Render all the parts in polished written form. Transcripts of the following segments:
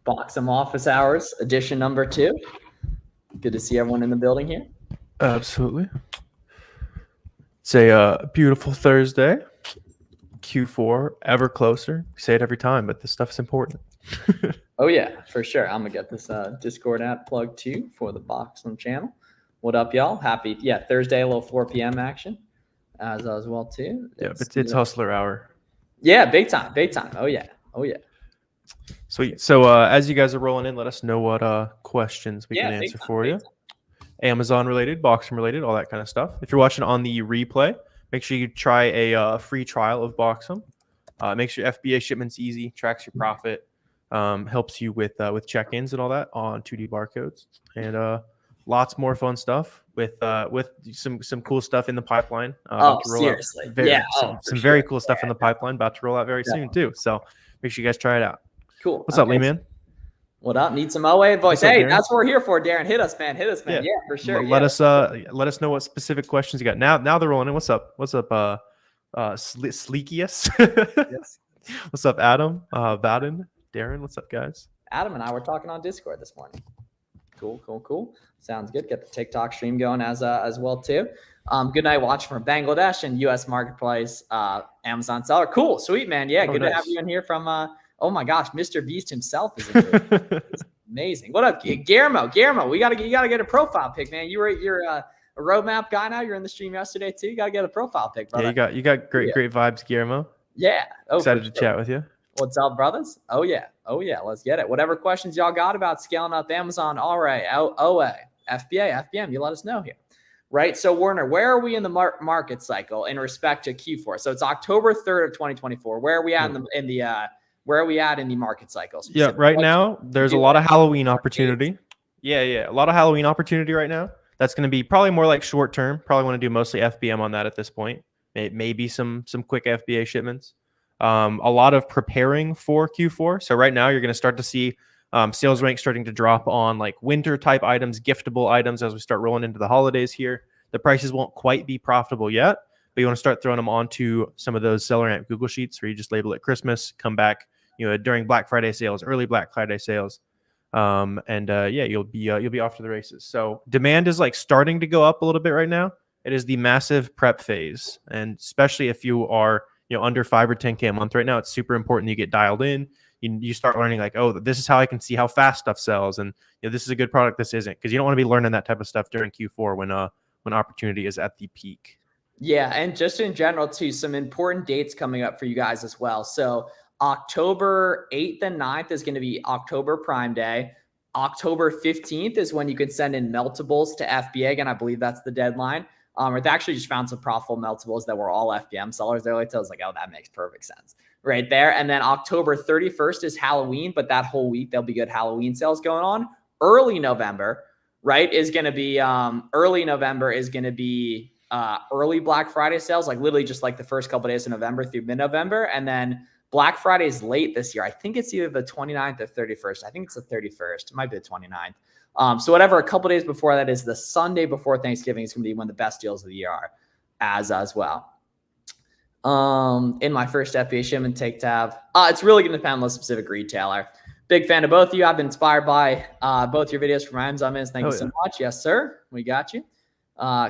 BOXEM office hours, edition number 2. Good to see everyone in the building here. Absolutely. It's a beautiful Thursday. Q4 ever closer. We say it every time, but this stuff is important. Oh yeah, for sure. I'm gonna get this Discord app plugged too for the BOXEM channel. What up, y'all? Happy Thursday, a little 4 p.m. action as well too. Yeah, it's hustler hour. Yeah, big time. Oh yeah. Sweet. So as you guys are rolling in, let us know what questions we can answer for you. Amazon related, BOXEM related, all that kind of stuff. If you're watching on the replay, make sure you try a free trial of BOXEM. Makes your FBA shipments easy, tracks your profit, helps you with check-ins and all that on 2D barcodes, and lots more fun stuff with some cool stuff in the pipeline. Seriously. Some very cool stuff in the pipeline about to roll out very soon too. So make sure you guys try it out. Cool. What's up, Lee, man? What up? Need some OA advice? Hey, that's what we're here for, Darren. Hit us, man. Yeah, for sure. Let us know what specific questions you got. Now they're rolling in. What's up? Sleekius? Yes. What's up, Adam? Bowden? Darren? What's up, guys? Adam and I were talking on Discord this morning. Cool. Sounds good. Get the TikTok stream going as well too. Good night watching from Bangladesh and U.S. Marketplace, Amazon seller. Cool, sweet, man. Yeah, good to have you in here from. Oh my gosh, Mr. Beast himself is in here. It's amazing. What up, Guillermo? You gotta get a profile pic, man. You're a roadmap guy now. You're in the stream yesterday too. You gotta get a profile pic, brother. Yeah, you got great vibes, Guillermo. Yeah. Excited to chat with you. What's up, brothers? Oh yeah. Let's get it. Whatever questions y'all got about scaling up Amazon, RA, OA, FBA, FBM, you let us know here. Right. So Werner, where are we in the market cycle in respect to Q4? So it's October 3rd of 2024. Where are we at where are we at in the market cycle? Yeah, right now there's a lot of Halloween opportunity. Yeah, a lot of Halloween opportunity right now. That's going to be probably more like short term. Probably want to do mostly FBM on that at this point. Maybe some quick FBA shipments. A lot of preparing for Q4. So right now you're going to start to see sales rank starting to drop on like winter type items, giftable items as we start rolling into the holidays here. The prices won't quite be profitable yet, but you want to start throwing them onto some of those SellerAmp Google Sheets where you just label it Christmas, come back, during Black Friday sales, early Black Friday sales. You'll be off to the races. So demand is like starting to go up a little bit right now. It is the massive prep phase. And especially if you are, under 5 or 10K a month right now, it's super important you get dialed in. You start learning like, oh, this is how I can see how fast stuff sells. And this is a good product. This isn't, because you don't want to be learning that type of stuff during Q4 when opportunity is at the peak. Yeah. And just in general too, some important dates coming up for you guys as well. So October 8th and 9th is going to be October Prime Day. October 15th is when you can send in meltables to FBA. Again, I believe that's the deadline. They actually just found some profitable meltables that were all FBM sellers. They're like, I was like, oh, that makes perfect sense right there. And then October 31st is Halloween, but that whole week, there'll be good Halloween sales going on. Early November, right, is going to be early Black Friday sales, like literally just like the first couple of days of November through mid-November. And then Black Friday is late this year. I think it's either the 29th or 31st. I think it's the 31st. It might be the 29th. So whatever, a couple days before that is the Sunday before Thanksgiving is going to be when the best deals of the year are as well. In my first FBA shipment take tab, it's really going to depend on the specific retailer. Big fan of both of you. I've been inspired by both your videos from Amazon. Thank you so much. Yes, sir. We got you.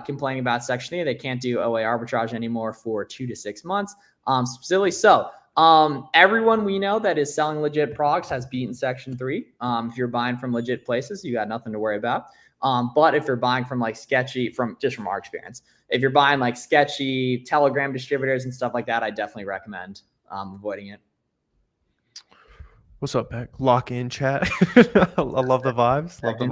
Complaining about Section 8. They can't do OA arbitrage anymore for 2 to 6 months. Specifically so. Everyone we know that is selling legit products has beaten Section 3. If you're buying from legit places, you got nothing to worry about. But if you're buying from like from our experience, if you're buying like sketchy Telegram distributors and stuff like that, I definitely recommend avoiding it. What's up, Beck? Lock in chat. I love the vibes. Love the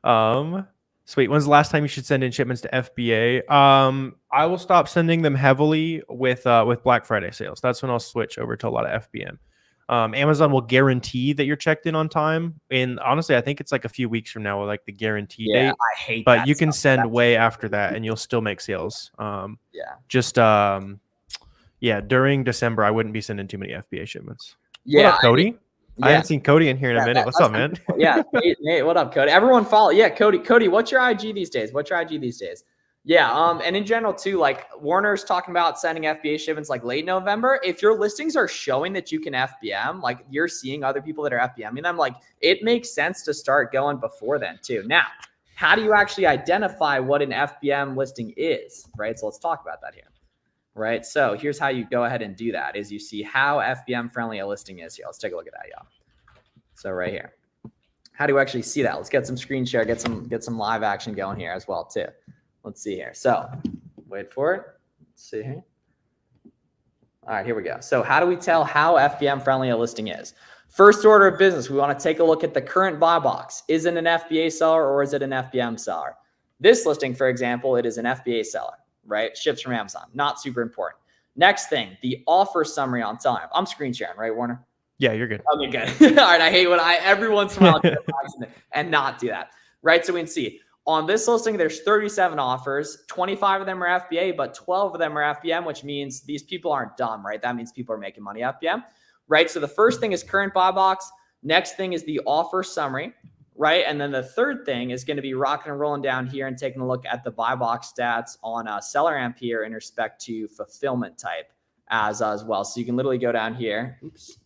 vibes. Sweet. When's the last time you should send in shipments to FBA? I will stop sending them heavily with Black Friday sales. That's when I'll switch over to a lot of FBM. Amazon will guarantee that you're checked in on time. And honestly, I think it's like a few weeks from now, like the guarantee date. I hate but you can send way after that and you'll still make sales. During December, I wouldn't be sending too many FBA shipments. Yeah. What up, Cody? I haven't seen Cody in here in a minute. What's up, man? Yeah. Hey, what up, Cody? Everyone follow. Yeah, Cody, what's your IG these days? Yeah, and in general too, like Warner's talking about sending FBA shipments like late November. If your listings are showing that you can FBM, like you're seeing other people that are FBMing them, like it makes sense to start going before then too. Now, how do you actually identify what an FBM listing is, right? So let's talk about that here, right? So here's how you go ahead and do that is you see how FBM friendly a listing is here. Let's take a look at that, y'all. So right here, how do you actually see that? Let's get some screen share, get some live action going here as well too. Let's see here. So wait for it. Let's see here. All right, here we go. So how do we tell how FBM friendly a listing is? First order of business, we want to take a look at the current buy box. Is it an FBA seller or is it an FBM seller? This listing, for example, it is an FBA seller, right? Ships from Amazon. Not super important. Next thing, the offer summary on SellerAmp. I'm screen sharing, right, Warner? Yeah, you're good. Okay, good. All right, I hate when every once in a while and not do that, right? So we can see on this listing, there's 37 offers. 25 of them are FBA, but 12 of them are FBM, which means these people aren't dumb, right? That means people are making money FBM, right? So the first thing is current buy box. Next thing is the offer summary, right? And then the third thing is going to be rocking and rolling down here and taking a look at the buy box stats on SellerAmp here in respect to fulfillment type as well. So you can literally go down here. Oops,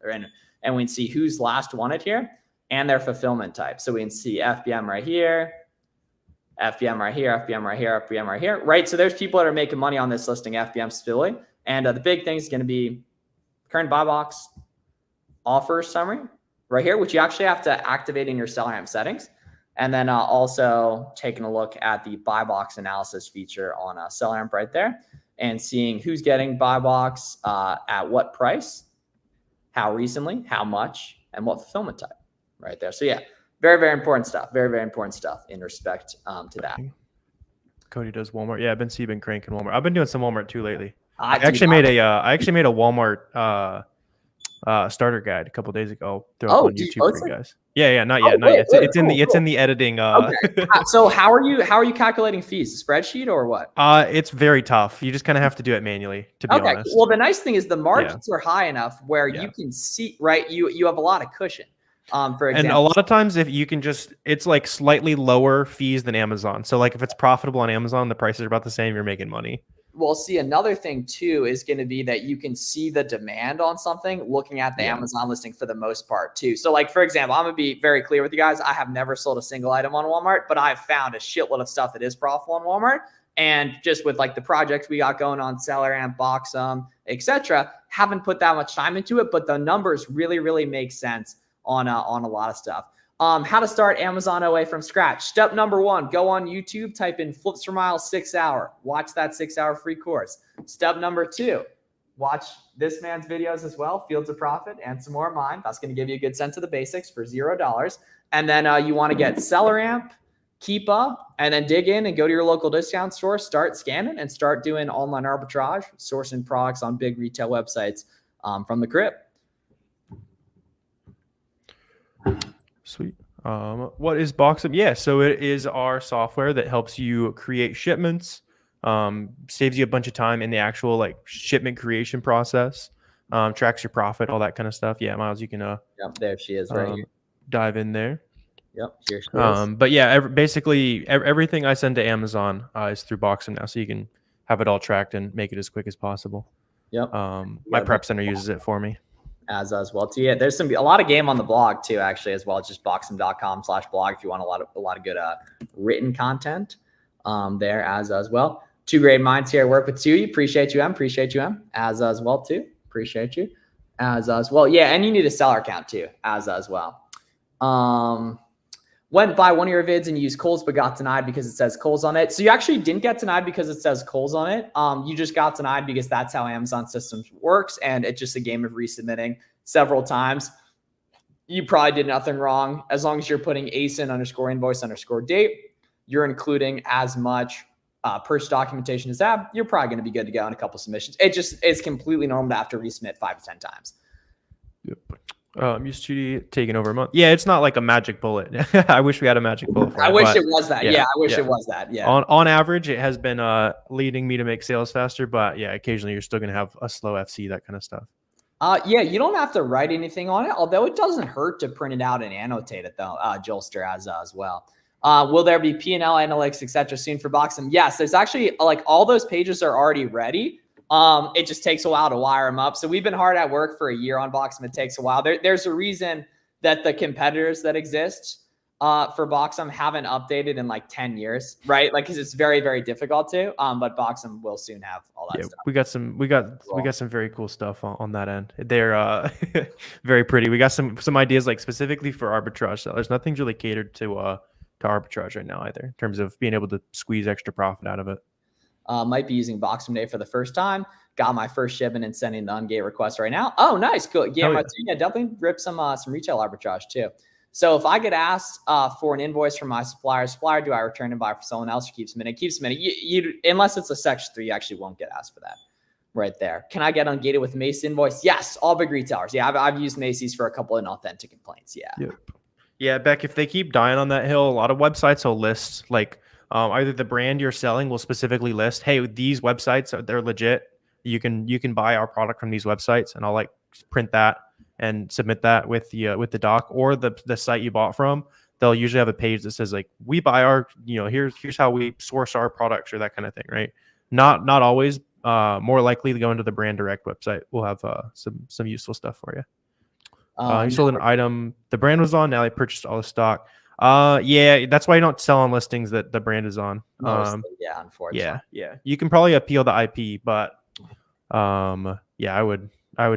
and we can see who's last wanted here and their fulfillment type. So we can see FBM right here, FBM right here, FBM right here, FBM right here, right? So there's people that are making money on this listing, FBM stability. And the big thing is going to be current buy box, offer summary right here, which you actually have to activate in your SellerAmp settings. And then also taking a look at the buy box analysis feature on SellerAmp right there and seeing who's getting buy box at what price, how recently, how much, and what fulfillment type right there. So yeah, very, very important stuff. Very, very important stuff in respect to that. Cody does Walmart. Yeah, I've been cranking Walmart. I've been doing some Walmart too lately. I actually made a Walmart starter guide a couple days ago. I'll throw it on YouTube for you guys. Yeah, not yet, not yet. It's in the editing. Okay. So how are you calculating fees? A spreadsheet or what? It's very tough. You just kind of have to do it manually, to be honest. Well, the nice thing is the margins are high enough where you can see, right? You have a lot of cushion. For example. And a lot of times if you can it's like slightly lower fees than Amazon. So like if it's profitable on Amazon, the prices are about the same, you're making money. Well, see, another thing too is going to be that you can see the demand on something looking at the Amazon listing for the most part too. So like, for example, I'm going to be very clear with you guys. I have never sold a single item on Walmart, but I've found a shitload of stuff that is profitable on Walmart. And just with like the projects we got going on SellerAmp, BOXEM, etc., haven't put that much time into it, but the numbers really, really make sense on a lot of stuff. How to start Amazon OA from scratch. Step number 1, go on YouTube, type in flips for miles 6 hour. Watch that 6 hour free course. Step number 2, watch this man's videos as well, Fields of Profit and some more of mine. That's going to give you a good sense of the basics for $0. And then you want to get SellerAmp, Keepa, and then dig in and go to your local discount store, start scanning and start doing online arbitrage, sourcing products on big retail websites from the crib. Sweet. What is BOXEM? Yeah, so it is our software that helps you create shipments, saves you a bunch of time in the actual like shipment creation process, tracks your profit, all that kind of stuff. Yeah, Miles, you can yep, there she is right here. Dive in there. Yep, here she is. But yeah, basically everything I send to Amazon is through BOXEM now, so you can have it all tracked and make it as quick as possible. Yep. My prep center uses it for me. As well too. Yeah, there's a lot of game on the blog too, actually, as well. It's just boxem.com/blog if you want a lot of good written content there as well. Two great minds here. Work with two. Appreciate you, M. As well too. Appreciate you as well. Yeah, and you need a seller account too as well. Went by one of your vids and used Kohl's but got denied because it says Kohl's on it. So you actually didn't get denied because it says Kohl's on it. You just got denied because that's how Amazon systems works. And it's just a game of resubmitting several times. You probably did nothing wrong. As long as you're putting ASIN_invoice_date, you're including as much purchase documentation as that, you're probably going to be good to go in a couple submissions. It's completely normal to have to resubmit 5 to 10 times. Yep. Used to taking over a month. Yeah, it's not like a magic bullet. I wish we had a magic bullet for I wish it was that. Yeah, I wish it was that. Yeah. On average, it has been leading me to make sales faster, but yeah, occasionally you're still going to have a slow FC, that kind of stuff. Yeah, you don't have to write anything on it, although it doesn't hurt to print it out and annotate it though, Jolster as well. Will there be P&L analytics, etc. soon for BOXEM? Yes, there's actually like all those pages are already ready. It just takes a while to wire them up. So we've been hard at work for a year on BOXEM. It takes a while. There's a reason that the competitors that exist for BOXEM haven't updated in like 10 years, right? Like, because it's very, very difficult to. But BOXEM will soon have all that stuff. We got some very cool stuff on that end. They're very pretty. We got some ideas like specifically for arbitrage sellers. Nothing's really catered to arbitrage right now either in terms of being able to squeeze extra profit out of it. Might be using BOXEM Day for the first time. Got my first shipment and sending the Ungate request right now. Oh, nice, cool. Yeah, definitely rip some retail arbitrage too. So if I get asked for an invoice from my supplier, do I return and buy for someone else or keeps them in? It keeps them in. You unless it's a section 3, you actually won't get asked for that. Right there. Can I get ungated with Macy's invoice? Yes, all big retailers. Yeah, I've used Macy's for a couple of inauthentic complaints. Yeah. Yep. Yeah, Beck, if they keep dying on that hill, a lot of websites will list like either the brand you're selling will specifically list, hey, these websites, they're legit. You can buy our product from these websites, and I'll like print that and submit that with the doc, or the site you bought from. They'll usually have a page that says like, we buy our, here's how we source our products or that kind of thing, right? Not always. More likely to go into the brand direct website. We'll have some useful stuff for you. You sold an item the brand was on. Now they purchased all the stock. Yeah, that's why you don't sell on listings that the brand is on. Yeah, unfortunately. Yeah. You can probably appeal the IP, but yeah, I would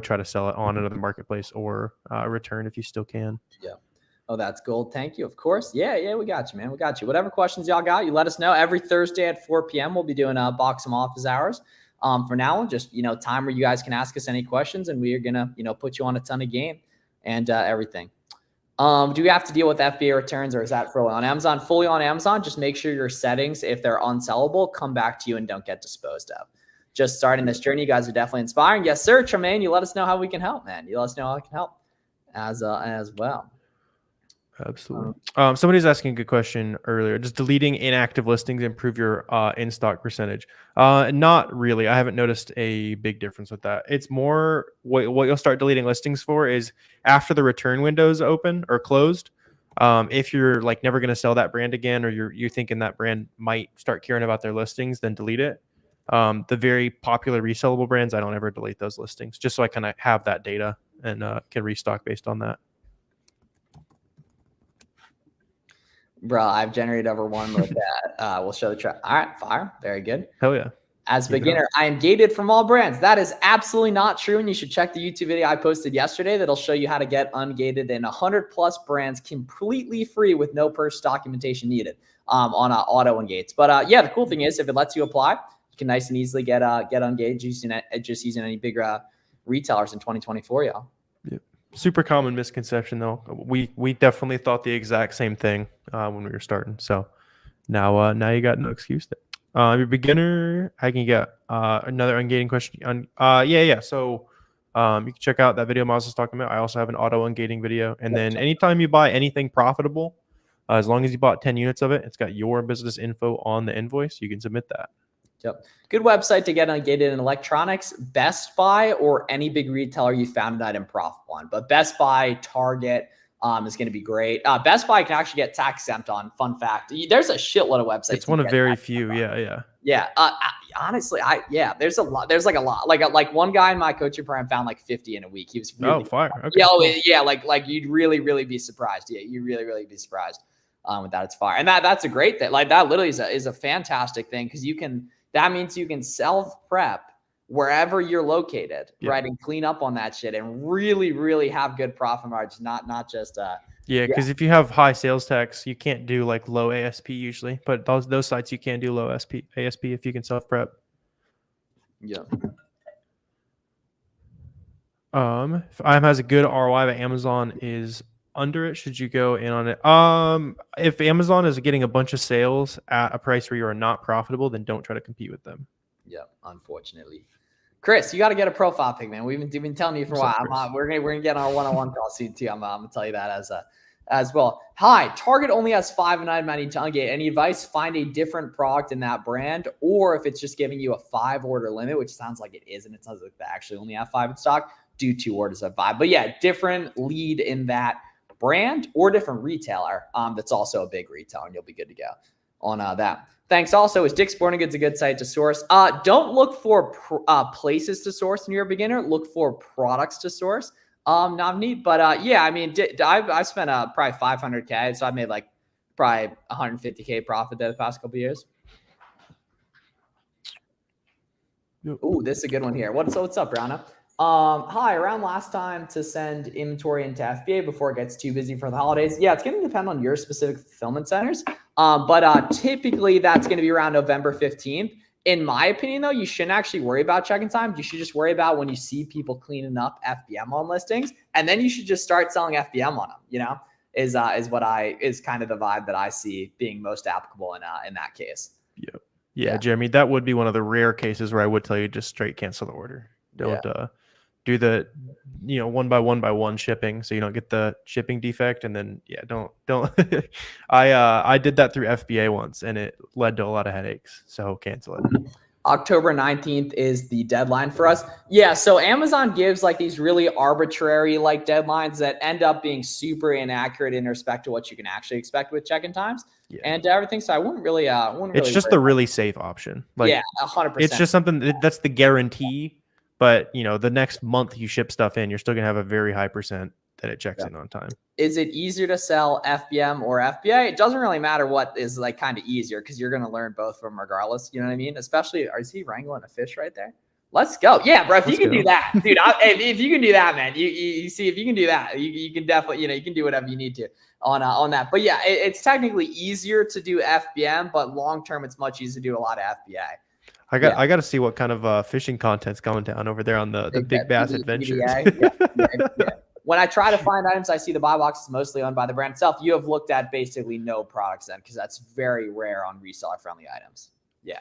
try to sell it on another marketplace or return if you still can. Yeah. Oh, that's gold. Thank you. Of course. Yeah, we got you, man. We got you. Whatever questions y'all got, you let us know. Every Thursday at 4 p.m. we'll be doing BOXEM office hours. For now, just time where you guys can ask us any questions, and we are gonna put you on a ton of game and everything. Do we have to deal with FBA returns, or is that fully on Amazon? Fully on Amazon. Just make sure your settings, if they're unsellable, come back to you and don't get disposed of. Just starting this journey, you guys are definitely inspiring. Yes, sir, Tremaine. You let us know how we can help, man. You let us know how I can help as well. Absolutely. Somebody's asking a good question earlier. Does deleting inactive listings improve your in-stock percentage? Not really. I haven't noticed a big difference with that. It's more what you'll start deleting listings for is after the return window is open or closed. If you're like never going to sell that brand again, or you're thinking that brand might start caring about their listings, then delete it. The very popular resellable brands, I don't ever delete those listings, just so I kind of have that data and can restock based on that. Bro, I've generated over one with that. We'll show the track. All right, fire. Very good. Hell yeah. As a beginner, I am gated from all brands. That is absolutely not true. And you should check the YouTube video I posted yesterday that'll show you how to get ungated in 100+ brands completely free with no purchase documentation needed on auto ungates. But yeah, the cool thing is if it lets you apply, you can nice and easily get ungated just using any big retailers in 2024, y'all. Yep. Super common misconception though. We definitely thought the exact same thing when we were starting. So now you got no excuse there. You're a beginner. I can get another ungating question. Yeah. So you can check out that video Miles was talking about. I also have an auto ungating video. And then anytime you buy anything profitable, as long as you bought 10 units of it, it's got your business info on the invoice. You can submit that. Yep. Good website to get ungated in electronics, Best Buy, or any big retailer you found an item profitable on. But Best Buy, Target is going to be great. Best Buy can actually get tax exempt on. Fun fact. There's a shitload of websites. It's one of very few. Yeah. Honestly, there's a lot. There's like a lot. Like one guy in my coaching program found like 50 in a week. He was really fire. Okay. Like you'd really be surprised. Yeah, you really be surprised with that. It's fire. And that's a great thing. Like that literally is a fantastic thing because that means you can self-prep wherever you're located, right? And clean up on that shit and really have good profit margins, not just because if you have high sales tax, you can't do like low ASP usually, but those sites you can do low ASP if you can self-prep. Yeah. If IM has a good ROI, but Amazon is under it, should you go in on it? If Amazon is getting a bunch of sales at a price where you are not profitable, then don't try to compete with them. Yeah, unfortunately. Chris, you got to get a profile pic, man. We've been telling you for a while. We're gonna get on our one-on-one call soon too. I'm gonna tell you that as well. Hi, Target only has 5 and item I need to ungate. Any advice? Find a different product in that brand, or if it's just giving you a 5 order limit, which sounds like it is, and it sounds like they actually only have 5 in stock, do 2 orders of 5. But yeah, different lead in that brand or different retailer that's also a big retailer, and you'll be good to go on that. Thanks. Also, is Dick's Sporting Goods a good site to source? Don't look for places to source when you're a beginner. Look for products to source. Not neat, but yeah, I mean, I've spent probably 500K, so I've made like probably 150K profit there the past couple of years. Ooh, this is a good one here. What's up, Brianna? Hi, around last time to send inventory into FBA before it gets too busy for the holidays. Yeah, it's going to depend on your specific fulfillment centers. But typically that's going to be around November 15th. In my opinion, though, you shouldn't actually worry about check-in times. You should just worry about when you see people cleaning up FBM on listings, and then you should just start selling FBM on them. You know, is kind of the vibe that I see being most applicable in that case. Yep. Yeah, Jeremy, that would be one of the rare cases where I would tell you just straight cancel the order. Don't do the one by one shipping, so you don't get the shipping defect, and then don't I did that through FBA once and it led to a lot of headaches, so cancel it. October 19th is the deadline for us. Yeah, so Amazon gives like these really arbitrary like deadlines that end up being super inaccurate in respect to what you can actually expect with check-in times and everything. So I wouldn't really it's just the really safe option. Like 100%. It's just something that's the guarantee. But, the next month you ship stuff in, you're still going to have a very high percent that it checks in on time. Is it easier to sell FBM or FBA? It doesn't really matter what is like kind of easier because you're going to learn both of them regardless. You know what I mean? Especially, is he wrangling a fish right there? Let's go. Yeah, bro. If you can do that, dude, if you can do that, man, you see, if you can do that, you can definitely, you can do whatever you need to on that. But yeah, it's technically easier to do FBM, but long-term, it's much easier to do a lot of FBA. I got to see what kind of fishing content's going down over there on the Big Bass Adventures. When I try to find items, I see the buy box is mostly owned by the brand itself. You have looked at basically no products then, because that's very rare on reseller-friendly items. Yeah.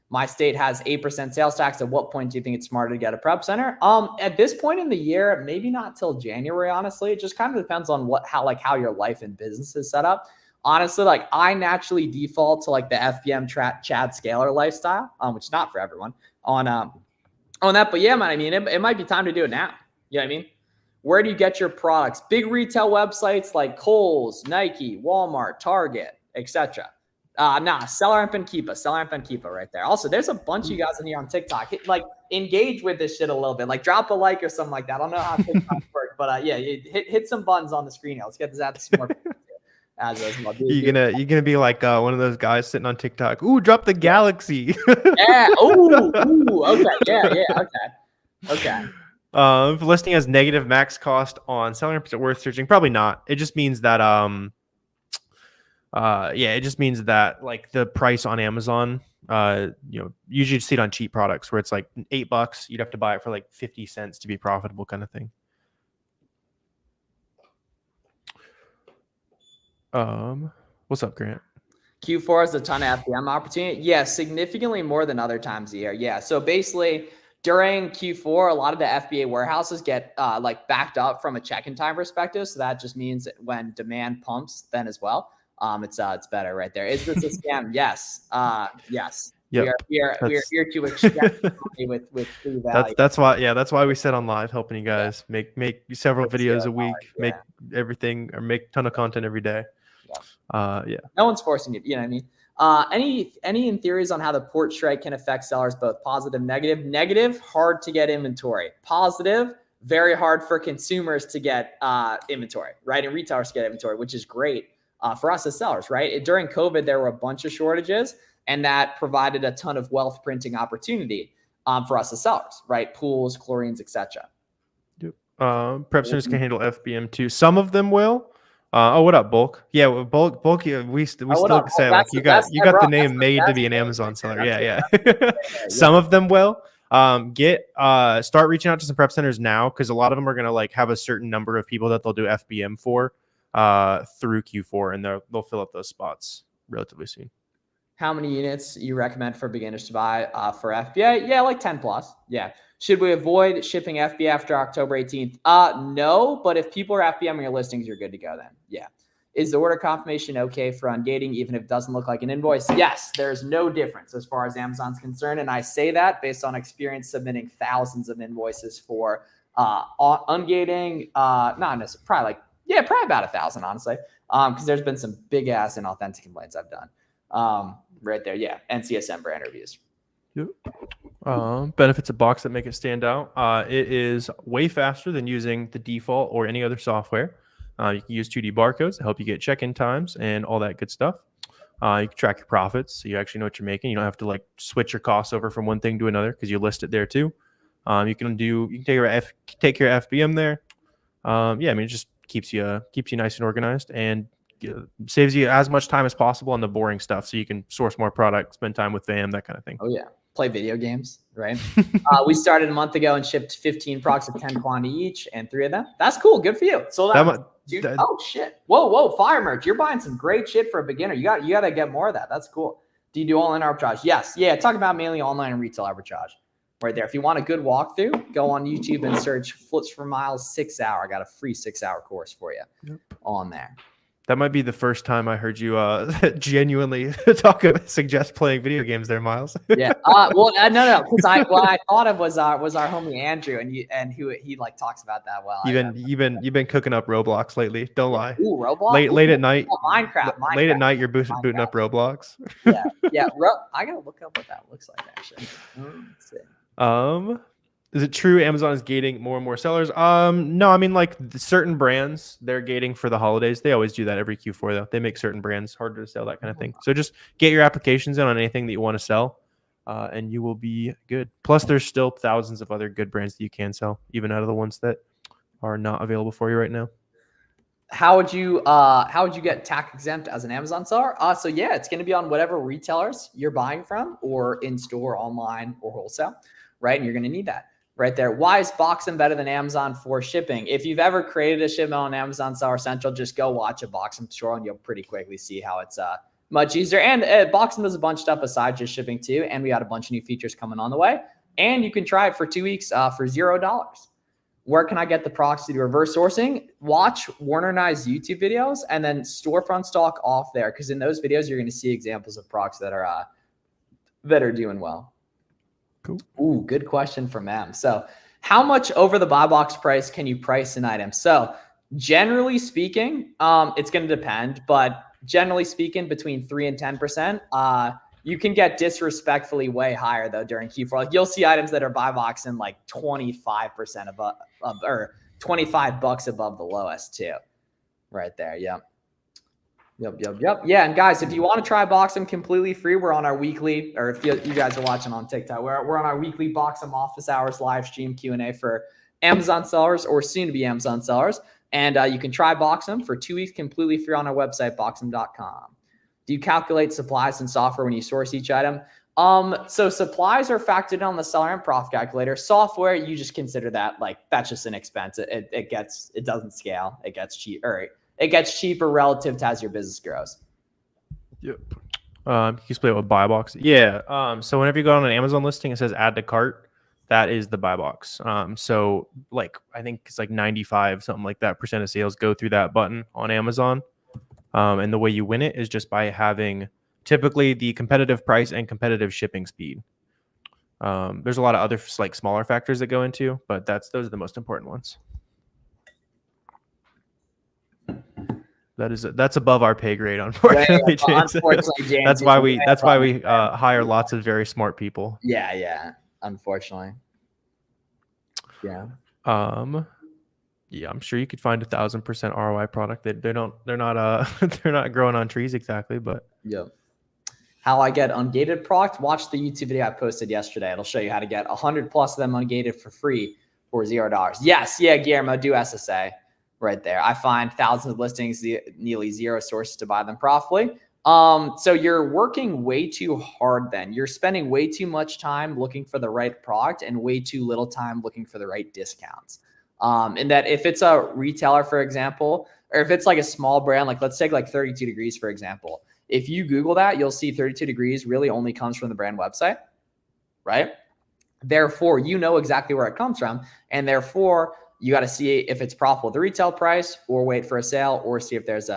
My state has 8% sales tax. At what point do you think it's smarter to get a prep center? At this point in the year, maybe not till January, honestly. It just kind of depends on how your life and business is set up. Honestly, like I naturally default to like the FBM Chad Scaler lifestyle, which is not for everyone on that. But yeah, man, I mean, it might be time to do it now. You know what I mean? Where do you get your products? Big retail websites like Kohl's, Nike, Walmart, Target, etc. SellerAmp and Keepa right there. Also, there's a bunch of you guys in here on TikTok. Engage with this shit a little bit. Like drop a like or something like that. I don't know how TikTok works, but hit some buttons on the screen here. Let's get this out to some more people. You're gonna be like one of those guys sitting on TikTok. Ooh, drop the Galaxy. Yeah. Ooh. Okay. Yeah. Okay. If listing has negative max cost on SellerAmp, is it worth searching? Probably not. It just means that like the price on Amazon, usually you see it on cheap products where it's like $8. You'd have to buy it for like 50 cents to be profitable, kind of thing. What's up, Grant? Q4 has a ton of FBM opportunity. Yeah, significantly more than other times a year. Yeah. So basically during Q4, a lot of the FBA warehouses get backed up from a check-in time perspective. So that just means that when demand pumps then as well, it's better right there. Is this a scam? Yes. Yes. Yep. We are here to extract with free value. That's why we sit on live helping you guys make several videos a week, make everything or make a ton of content every day. No one's forcing you. You know what I mean? Any theories on how the port strike can affect sellers, both positive, negative? Negative, hard to get inventory. Positive, very hard for consumers to get inventory, right? And retailers to get inventory, which is great for us as sellers, right? During COVID, there were a bunch of shortages, and that provided a ton of wealth printing opportunity for us as sellers, right? Pools, chlorines, etc. Prep centers can handle FBM too. Some of them will. What up, Bulk? Yeah, well, Bulk. We still say like you got the name made to be an Amazon seller. Yeah. Some of them will. Start reaching out to some prep centers now, because a lot of them are gonna like have a certain number of people that they'll do FBM for through Q4, and they'll fill up those spots relatively soon. How many units you recommend for beginners to buy for FBA? Yeah, like 10 plus. Yeah. Should we avoid shipping FBA after October 18th? No, but if people are FBMing your listings, you're good to go then. Yeah. Is the order confirmation okay for Ungating, even if it doesn't look like an invoice? Yes, there's no difference as far as Amazon's concerned. And I say that based on experience submitting thousands of invoices for Ungating, not necessarily, probably like Yeah, probably about 1,000, honestly. Because there's been some big ass and authentic complaints I've done. Right there, yeah. NCSM brand reviews. Yep. Benefits of Box that make it stand out. It is way faster than using the default or any other software. You can use 2D barcodes to help you get check-in times and all that good stuff. You can track your profits, so you actually know what you're making. You don't have to like switch your costs over from one thing to another because you list it there too. You can take your FBM there. Yeah, I mean, it just keeps you nice and organized and saves you as much time as possible on the boring stuff, so you can source more product, spend time with fam, that kind of thing. Oh yeah, play video games, right? We started a month ago and shipped 15 products of 10 quantity each, and 3 of them. That's cool. Good for you. So oh shit! Whoa, fire merch! You're buying some great shit for a beginner. You got to get more of that. That's cool. Do you do online arbitrage? Yes. Yeah. Talk about mainly online and retail arbitrage. Right there. If you want a good walkthrough, go on YouTube and search Flips for Miles 6 hour. I got a free 6-hour course for you on there. That might be the first time I heard you genuinely suggest playing video games there, Miles. Yeah. No. Because I thought it was our homie Andrew, and he like talks about that well. You've been cooking up Roblox lately. Don't lie. Ooh, Roblox. Late at night. Oh, Minecraft. Late at night, you're booting up Roblox. Yeah. I gotta look up what that looks like actually. Let's see. Is it true Amazon is gating more and more sellers? No, I mean, like certain brands, they're gating for the holidays. They always do that every Q4 though. They make certain brands harder to sell, that kind of thing. So just get your applications in on anything that you want to sell, and you will be good. Plus, there's still thousands of other good brands that you can sell, even out of the ones that are not available for you right now. How would you get tax exempt as an Amazon seller? So yeah, it's going to be on whatever retailers you're buying from, or in store, online, or wholesale, right? And you're going to need that. Right there. Why is BOXEM better than Amazon for shipping? If you've ever created a shipment on Amazon Seller Central, just go watch a BOXEM tutorial and you'll pretty quickly see how it's much easier. And BOXEM does a bunch of stuff besides just shipping too. And we got a bunch of new features coming on the way. And you can try it for 2 weeks for $0. Where can I get the products to do reverse sourcing? Watch Warner and I's YouTube videos and then storefront stock off there. Because in those videos, you're going to see examples of products that are doing well. Cool. Ooh, good question from M. So how much over the buy box price can you price an item? So generally speaking, it's going to depend, but generally speaking, between 3 and 10%. You can get disrespectfully way higher though during Q4. Like you'll see items that are buy box in like 25% above, or $25 above the lowest too. Right there. Yep. Yeah, and guys, if you want to try BOXEM completely free, we're on our weekly, or if you guys are watching on TikTok, we're on our weekly BOXEM office hours live stream Q&A for Amazon sellers or soon to be Amazon sellers. And you can try BOXEM for 2 weeks completely free on our website, boxem.com. Do you calculate supplies and software when you source each item? So supplies are factored in on the SellerAmp profit calculator. Software, you just consider that like that's just an expense. It doesn't scale. It gets cheap, or it gets cheaper relative to as your business grows. Yep. You can split it with buy box. Yeah. So whenever you go on an Amazon listing, it says add to cart. That is the buy box. So like I think it's like 95 something like that % of sales go through that button on Amazon. And the way you win it is just by having typically the competitive price and competitive shipping speed. There's a lot of other like smaller factors that go into, but those are the most important ones. That's above our pay grade, unfortunately. James. James, that's why we hire lots of very smart people. Yeah. Unfortunately. Yeah. Yeah, I'm sure you could find 1,000% ROI product. They're not growing on trees exactly, but yeah. How I get ungated product? Watch the YouTube video I posted yesterday. It'll show you how to get 100 plus of them ungated for free for $0. Yes, yeah, Guillermo, do SSA right there. I find thousands of listings, nearly 0 sources to buy them profitably. So you're working way too hard then. You're spending way too much time looking for the right product and way too little time looking for the right discounts. And that if it's a retailer, for example, or if it's like a small brand, like let's take like 32 Degrees, for example. If you Google that, you'll see 32 Degrees really only comes from the brand website, right? Therefore, you know exactly where it comes from. And therefore, you got to see if it's profitable at the retail price or wait for a sale or see if there's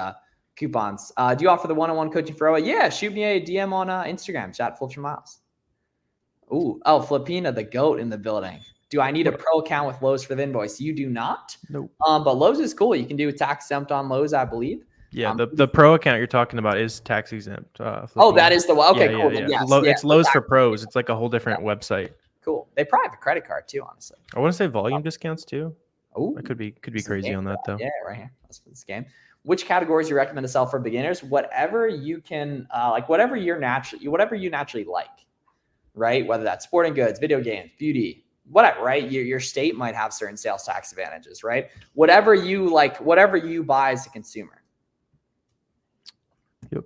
coupons. Do you offer the one-on-one coaching for OA? Yeah, shoot me a DM on Instagram, chat Flips for Miles. Oh, Filipina, the goat in the building. Do I need a pro account with Lowe's for the invoice? You do not. Nope. But Lowe's is cool. You can do a tax exempt on Lowe's, I believe. Yeah, the pro account you're talking about is tax exempt. Oh, that is the one. Okay, yeah, cool. Yeah, Yes, it's Lowe's for pros. It's like a whole different website. Cool. They probably have a credit card too, honestly. I want to say volume discounts too. Oh, I could be crazy on that though. Yeah, right here. That's for this game. Which categories you recommend to sell for beginners? Whatever you can, whatever you naturally like, right? Whether that's sporting goods, video games, beauty, whatever, right? Your state might have certain sales tax advantages, right? Whatever you like, whatever you buy as a consumer. Yep.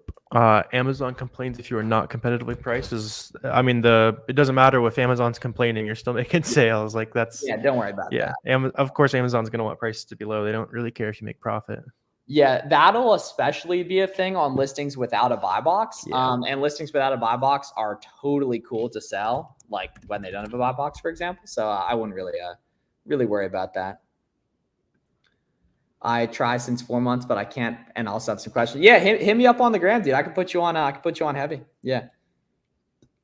Amazon complains if you are not competitively priced. It doesn't matter if Amazon's complaining, you're still making sales. Like that's don't worry about that. Of course, Amazon's going to want prices to be low. They don't really care if you make profit. Yeah, that'll especially be a thing on listings without a buy box. Yeah. And listings without a buy box are totally cool to sell, like when they don't have a buy box, for example. So I wouldn't really worry about that. I try since 4 months, but I can't. And also have some questions. Yeah, hit me up on the gram, dude. I can put you on. I can put you on heavy. Yeah.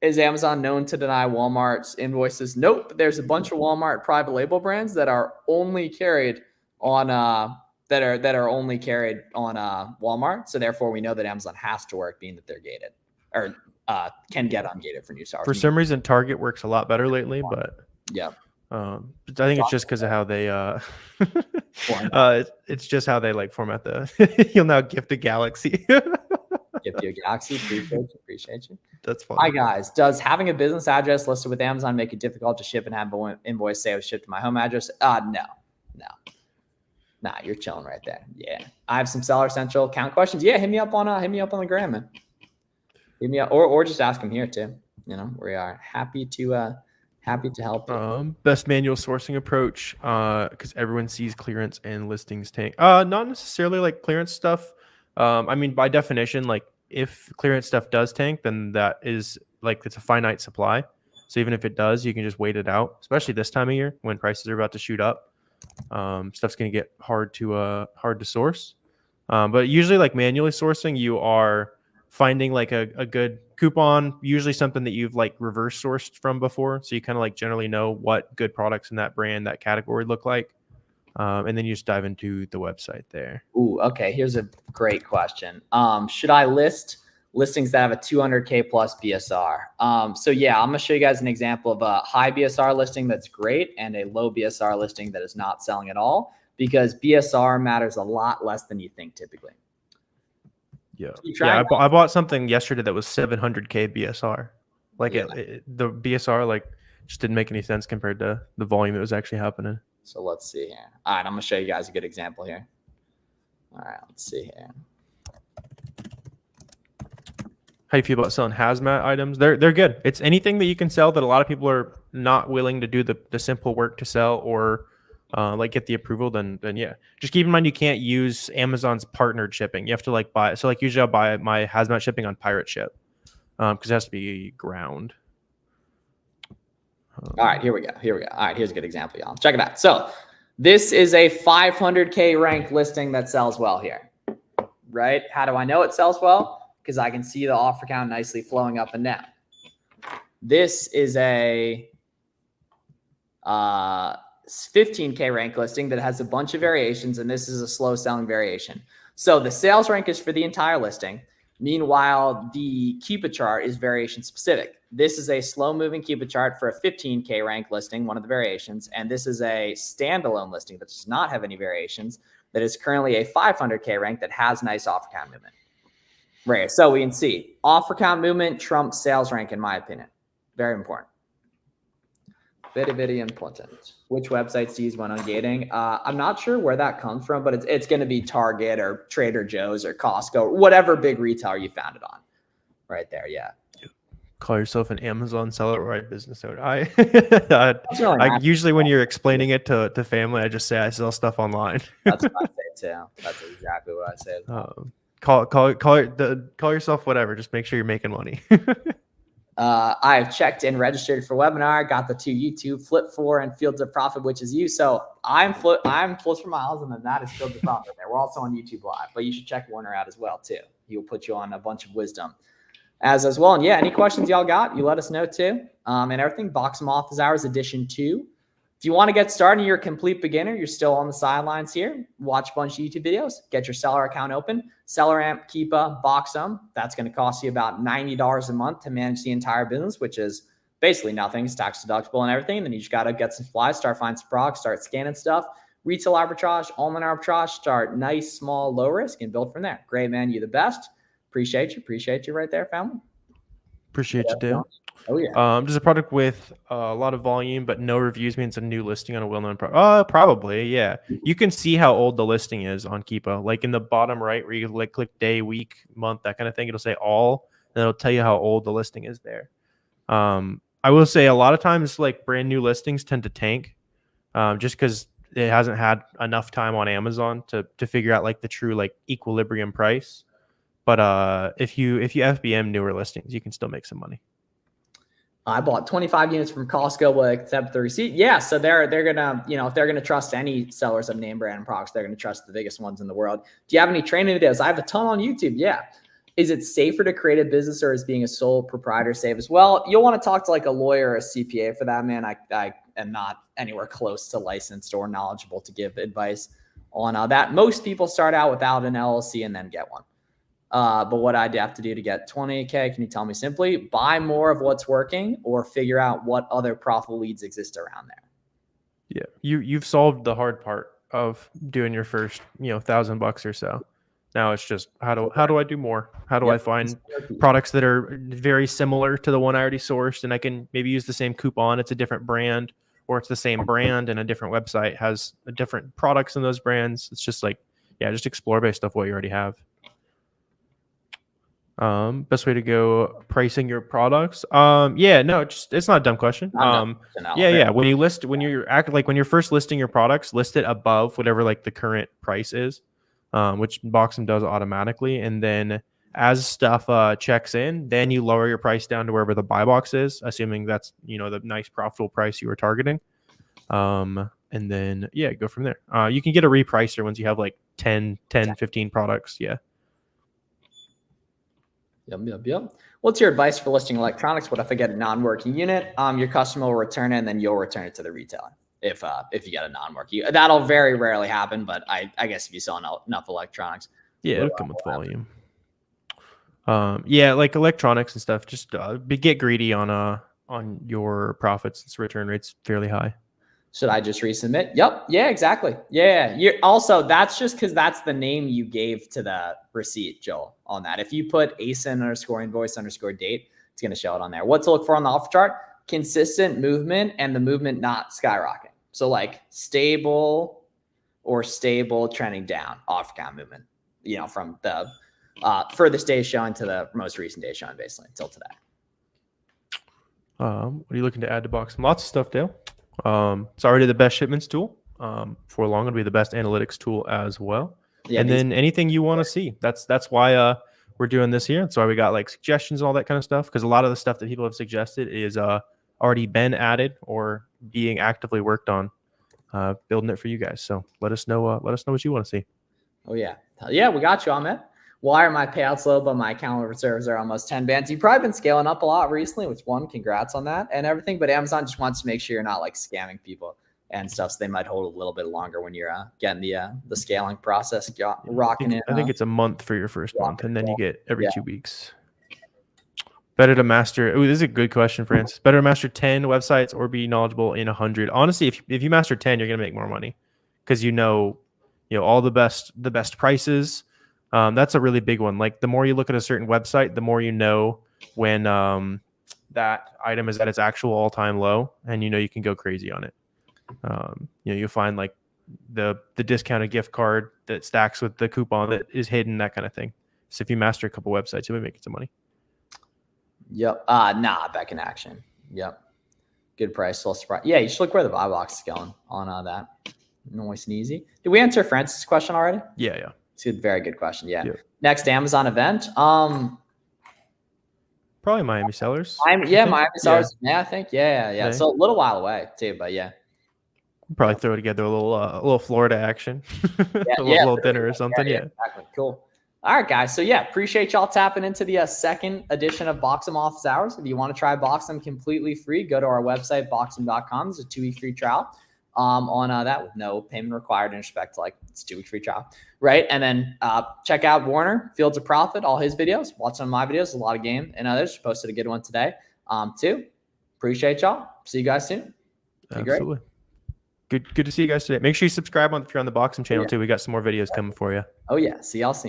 Is Amazon known to deny Walmart's invoices? Nope. There's a bunch of Walmart private label brands that are only carried on that are only carried on Walmart. So therefore, we know that Amazon has to work, being that they're gated or can get ungated for new sellers. For some reason, Target works a lot better lately, but yeah. I think it's just because of how they it's just how they like format the you'll now gift a Galaxy. Gift you a Galaxy. Appreciate you. That's fine. Hi guys. Does having a business address listed with Amazon make it difficult to ship and have an invoice say it was shipped to my home address? No. Nah, you're chilling right there. Yeah. I have some Seller Central account questions. Yeah, hit me up on the gram, man. Hit me up or just ask them here too. You know, we are happy to help. Best manual sourcing approach, because everyone sees clearance and listings tank. Not necessarily like clearance stuff. By definition, like if clearance stuff does tank, then that is like it's a finite supply. So even if it does, you can just wait it out, especially this time of year when prices are about to shoot up. Stuff's going to get hard to source. But usually like manually sourcing, you are finding like a good coupon, usually something that you've like reverse sourced from before. So you kind of like generally know what good products in that brand, that category look like. And then you just dive into the website there. Ooh, okay. Here's a great question. Should I list listings that have a 200K plus BSR? So yeah, I'm going to show you guys an example of a high BSR listing that's great and a low BSR listing that is not selling at all, because BSR matters a lot less than you think typically. Yeah. I bought something yesterday that was 700K BSR. Like the BSR like just didn't make any sense compared to the volume that was actually happening. So let's see here. All right, I'm going to show you guys a good example here. All right, let's see here. How you feel about selling hazmat items? They're good. It's anything that you can sell that a lot of people are not willing to do the simple work to sell or like get the approval. Then yeah. Just keep in mind you can't use Amazon's partnered shipping. You have to like buy. So like usually I'll buy my hazmat shipping on Pirate Ship because it has to be ground. All right, here we go. All right, here's a good example, y'all. Check it out. So this is a 500K ranked listing that sells well here, right? How do I know it sells well? Because I can see the offer count nicely flowing up and down. This is a 15K rank listing that has a bunch of variations, and this is a slow selling variation. So the sales rank is for the entire listing. Meanwhile, the Cupid chart is variation specific. This is a slow moving Cupid chart for a 15K rank listing, one of the variations. And this is a standalone listing that does not have any variations, that is currently a 500K rank that has nice offer count movement. Right. So we can see offer count movement trumps sales rank, in my opinion. Very important. Very important. Which websites do you use when Ungating? I'm not sure where that comes from, but it's going to be Target or Trader Joe's or Costco, or whatever big retailer you found it on. Right there, yeah. Call yourself an Amazon seller or a business owner. I usually when you're explaining it to family, I just say I sell stuff online. That's what I say too. That's exactly what I say. Call yourself whatever. Just make sure you're making money. I've checked and registered for webinar, got the 2 YouTube, Flip 4 and Fields of Profit, which is you. So I'm Flip for Miles, and then that is Fields of Profit there. We're also on YouTube Live, but you should check Warner out as well too. He will put you on a bunch of wisdom as well. And yeah, any questions y'all got, you let us know too. And everything BOXEM office hours edition 2 If you want to get started and you're a complete beginner, you're still on the sidelines here, watch a bunch of YouTube videos, get your seller account open, SellerAmp, Keepa, BOXEM. That's going to cost you about $90 a month to manage the entire business, which is basically nothing. It's tax deductible and everything. And then you just got to get some supplies, start finding some products, start scanning stuff, retail arbitrage, online arbitrage, start nice, small, low risk and build from there. Great, man. You the best. Appreciate you right there, family. Appreciate you, Dale. Oh yeah. Does a product with a lot of volume but no reviews means a new listing on a well-known product? Probably, yeah. You can see how old the listing is on Keepa. Like in the bottom right where you like click day, week, month, that kind of thing. It'll say all, and it'll tell you how old the listing is there. I will say a lot of times like brand new listings tend to tank just because it hasn't had enough time on Amazon to figure out like the true like equilibrium price. But if you FBM newer listings, you can still make some money. I bought 25 units from Costco with accept the receipt. Yeah, so they're gonna, if they're gonna trust any sellers of name brand products, they're gonna trust the biggest ones in the world. Do you have any training videos? I have a ton on YouTube. Yeah. Is it safer to create a business or is being a sole proprietor safe as well? You'll want to talk to like a lawyer or a CPA for that, man. I am not anywhere close to licensed or knowledgeable to give advice on that. Most people start out without an LLC and then get one. But what I'd have to do to get 20K, can you tell me simply? Buy more of what's working or figure out what other profitable leads exist around there. Yeah, you've solved the hard part of doing your first, $1,000 or so. Now it's just how do I do more? How do I find products that are very similar to the one I already sourced, and I can maybe use the same coupon? It's a different brand, or it's the same brand and a different website has different products in those brands. It's just like, just explore based off what you already have. Best way to go pricing your products. It's not a dumb question. When you're first listing your products, list it above whatever like the current price is, which BOXEM does automatically. And then as stuff checks in, then you lower your price down to wherever the buy box is, assuming that's the nice profitable price you were targeting. And then go from there. You can get a repricer once you have like 10, 15 products. Yeah. Yep. What's your advice for listing electronics? What if I get a non-working unit? Your customer will return it and then you'll return it to the retailer. If you get a non-working, that'll very rarely happen. But I guess if you sell enough electronics, it'll come with volume. Like electronics and stuff. Just get greedy on your profits. Its return rate's fairly high. Should I just resubmit? Yep. Yeah, exactly. Yeah. That's just because that's the name you gave to the receipt, Joel, on that. If you put ASIN_invoice_date, it's going to show it on there. What to look for on the offer chart? Consistent movement and the movement not skyrocketing. So like stable trending down offer count movement, from the furthest day showing to the most recent day showing basically until today. What are you looking to add to BOXEM? Lots of stuff, Dale. It's already the best shipments tool. For long, it'll be the best analytics tool as well. Yeah, and then anything you want to see. That's why we're doing this here. That's why we got like suggestions and all that kind of stuff. Because a lot of the stuff that people have suggested is already been added or being actively worked on. Building it for you guys. So let us know what you want to see. Oh yeah, we got you on that. Why are my payouts low, but my account reserves are almost 10 bands? You've probably been scaling up a lot recently, which congrats on that and everything. But Amazon just wants to make sure you're not like scamming people and stuff. So they might hold a little bit longer when you're getting the scaling process rocking in. I think it's a month for your first month, and then you get every 2 weeks. Better to master. Oh, this is a good question, Francis. Better to master 10 websites or be knowledgeable in 100. Honestly, if you master 10, you're gonna make more money because all the best prices. That's a really big one. Like the more you look at a certain website, the more you know when that item is at its actual all-time low, and you can go crazy on it. You'll find like the discounted gift card that stacks with the coupon that is hidden, that kind of thing. So if you master a couple websites, you'll be making some money. Yep. Back in action. Yep. Good price. Little surprise. Yeah, you should look where the buy box is going on that. Nice and easy. Did we answer Francis' question already? Yeah. It's a very good question. Yeah. Yep. Next Amazon event. Probably Miami Sellers. Miami Sellers. Yeah, I think. Yeah. Okay. So a little while away too, but yeah. We'll probably throw together a little Florida action. a little dinner or something. Yeah. Exactly. Cool. All right, guys. So appreciate y'all tapping into the second edition of BOXEM Office Hours. If you want to try BOXEM completely free, go to our website, boxem.com. It's a 2-week free trial. on that with no payment required in respect to like it's 2 weeks free trial, right? And then check out Warner Fields of Profit, all his videos. Watch some of my videos, a lot of game and others. Posted a good one today too. Appreciate y'all. See you guys soon. Absolutely. Good to see you guys today. Make sure you subscribe if you're on the BOXEM channel too. We got some more videos coming for you. Oh yeah. See y'all soon.